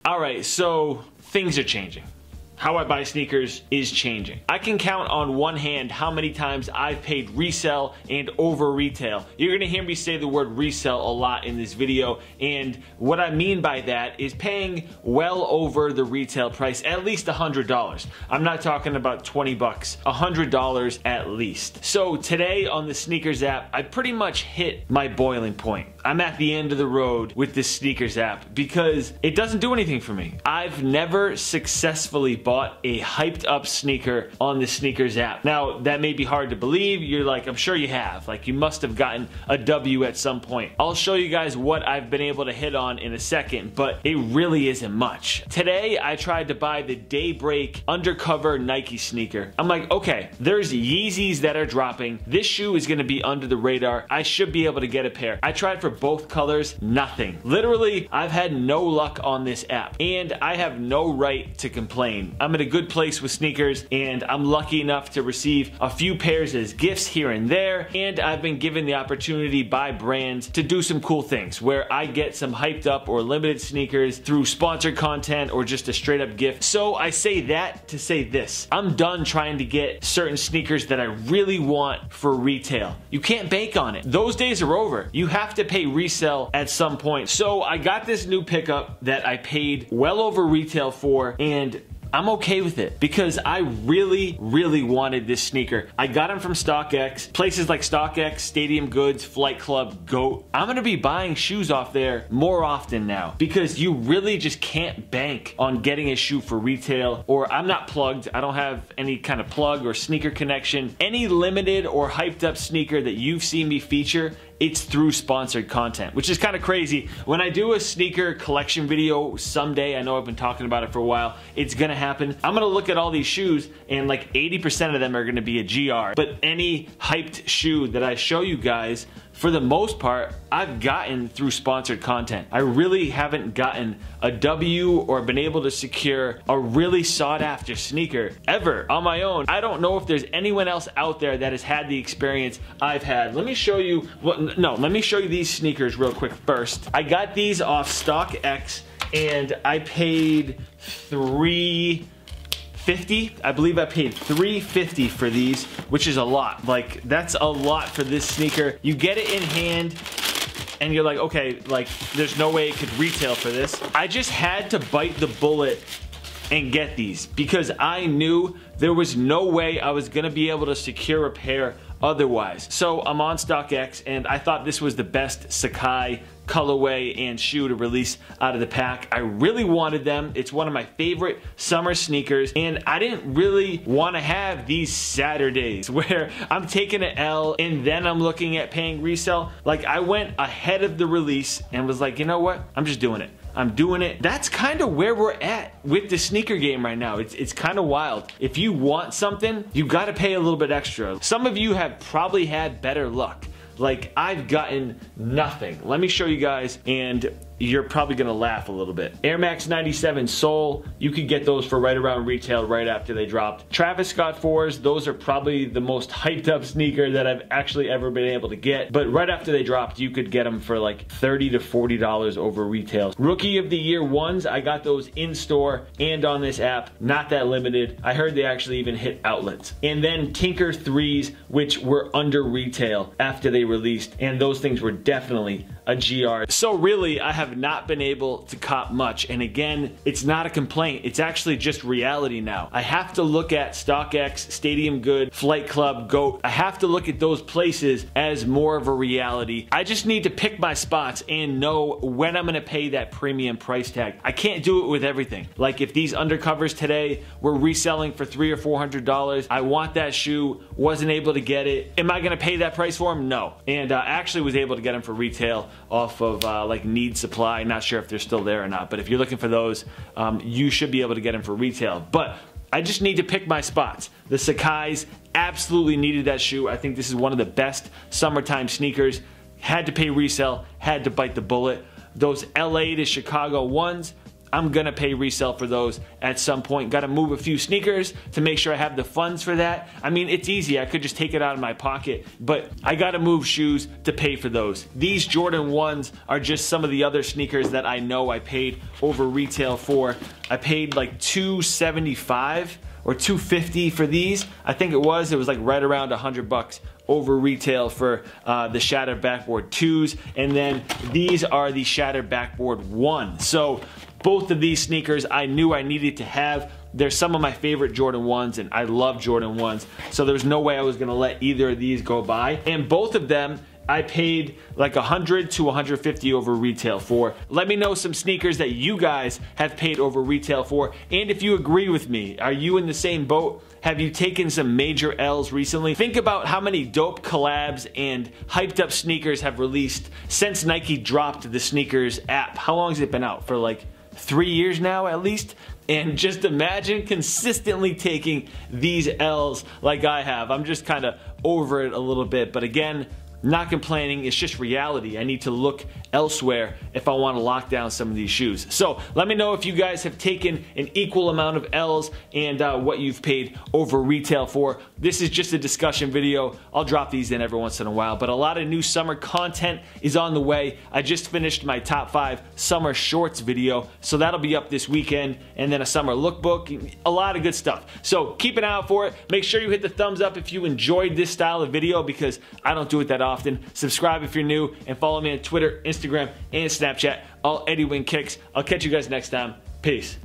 All right, so things are changing. How I buy sneakers is changing. I can count on one hand how many times I've paid resell and over retail. You're gonna hear me say the word resell a lot in this video, and what I mean by that is paying well over the retail price, at least $100. I'm not talking about 20 bucks, $100 at least. So today on the sneakers app, I pretty much hit my boiling point. I'm at the end of the road with this sneakers app because it doesn't do anything for me. I've never successfully bought a hyped up sneaker on the sneakers app. Now, that may be hard to believe. You're like, I'm sure you have. Like, you must have gotten a W at some point. I'll show you guys what I've been able to hit on in a second, but it really isn't much. Today, I tried to buy the Daybreak undercover Nike sneaker. I'm like, okay, there's Yeezys that are dropping. This shoe is gonna be under the radar. I should be able to get a pair. I tried for both colors, nothing. Literally, I've had no luck on this app, and I have no right to complain. I'm in a good place with sneakers, and I'm lucky enough to receive a few pairs as gifts here and there, and I've been given the opportunity by brands to do some cool things where I get some hyped up or limited sneakers through sponsored content or just a straight up gift. So I say that to say this: I'm done trying to get certain sneakers that I really want for retail. You can't bank on it. Those days are over. You have to pay resell at some point. So I got this new pickup that I paid well over retail for, and I'm okay with it because I really wanted this sneaker. I got them from StockX, places like StockX, Stadium Goods, Flight Club, GOAT. I'm gonna be buying shoes off there more often now because you really just can't bank on getting a shoe for retail, or I'm not plugged. I don't have any kind of plug or sneaker connection. Any limited or hyped up sneaker that you've seen me feature, it's through sponsored content, which is kind of crazy. When I do a sneaker collection video someday, I know I've been talking about it for a while, it's gonna happen. I'm gonna look at all these shoes and like 80% of them are gonna be a GR. But any hyped shoe that I show you guys, for the most part, I've gotten through sponsored content. I really haven't gotten a W or been able to secure a really sought after sneaker ever on my own. I don't know if there's anyone else out there that has had the experience I've had. Let me show you, let me show you these sneakers real quick first. I got these off StockX and I paid $350. I believe I paid $350 for these, which is a lot. Like, that's a lot for this sneaker. You get it in hand and you're like, okay, like there's no way it could retail for this. I just had to bite the bullet and get these because I knew there was no way I was gonna be able to secure a pair otherwise. So I'm on StockX and I thought this was the best sacai colorway and shoe to release out of the pack. I really wanted them. It's one of my favorite summer sneakers, and I didn't really want to have these Saturdays where I'm taking an L and then I'm looking at paying resell. Like, I went ahead of the release and was like, you know what? I'm just doing it. I'm doing it. That's kind of where we're at with the sneaker game right now. It's kind of wild. If you want something, you got to pay a little bit extra. Some of you have probably had better luck. Like, I've gotten nothing. Let me show you guys, and you're probably gonna laugh a little bit. Air Max 97 Soul, you could get those for right around retail right after they dropped. Travis Scott 4s, those are probably the most hyped up sneaker that I've actually ever been able to get. But right after they dropped, you could get them for like $30 to $40 over retail. Rookie of the Year 1s, I got those in store and on this app. Not that limited. I heard they actually even hit outlets. And then Tinker 3s, which were under retail after they released. And those things were definitely a GR. So really, I have not been able to cop much. And again, it's not a complaint. It's actually just reality now. I have to look at StockX, Stadium Good, Flight Club, GOAT. I have to look at those places as more of a reality. I just need to pick my spots and know when I'm gonna pay that premium price tag. I can't do it with everything. Like, if these undercovers today were reselling for $300 or $400, I want that shoe, wasn't able to get it. Am I gonna pay that price for them? No. And I actually was able to get them for retail off of like Need Supply. Not sure if they're still there or not, but if you're looking for those, you should be able to get them for retail. But I just need to pick my spots. The Sacai's absolutely needed that shoe. I think this is one of the best summertime sneakers. Had to pay resell, had to bite the bullet. Those LA to Chicago ones, I'm gonna pay resell for those at some point. Gotta move a few sneakers to make sure I have the funds for that. I mean, it's easy, I could just take it out of my pocket, but I gotta move shoes to pay for those. These Jordan 1s are just some of the other sneakers that I know I paid over retail for. I paid like $275 or $250 for these. I think it was like right around $100 over retail for the Shattered Backboard 2s, and then these are the Shattered Backboard 1s. So both of these sneakers I knew I needed to have. They're some of my favorite Jordan 1s, and I love Jordan 1s, so there's no way I was gonna let either of these go by. And both of them I paid like $100 to $150 over retail for. Let me know some sneakers that you guys have paid over retail for, and if you agree with me, are you in the same boat? Have you taken some major L's recently? Think about how many dope collabs and hyped up sneakers have released since Nike dropped the sneakers app. How long has it been out? For like 3 years now at least? And just imagine consistently taking these L's like I have. I'm just kind of over it a little bit, but again, not complaining, it's just reality. I need to look elsewhere if I want to lock down some of these shoes. So let me know if you guys have taken an equal amount of L's and what you've paid over retail for. This is just a discussion video. I'll drop these in every once in a while, but a lot of new summer content is on the way. I just finished my top 5 summer shorts video, so that'll be up this weekend, and then a summer lookbook, a lot of good stuff. So keep an eye out for it. Make sure you hit the thumbs up if you enjoyed this style of video, because I don't do it that often. Subscribe if you're new, and follow me on Twitter, Instagram, and Snapchat, all Eddie Wing Kicks. I'll catch you guys next time. Peace.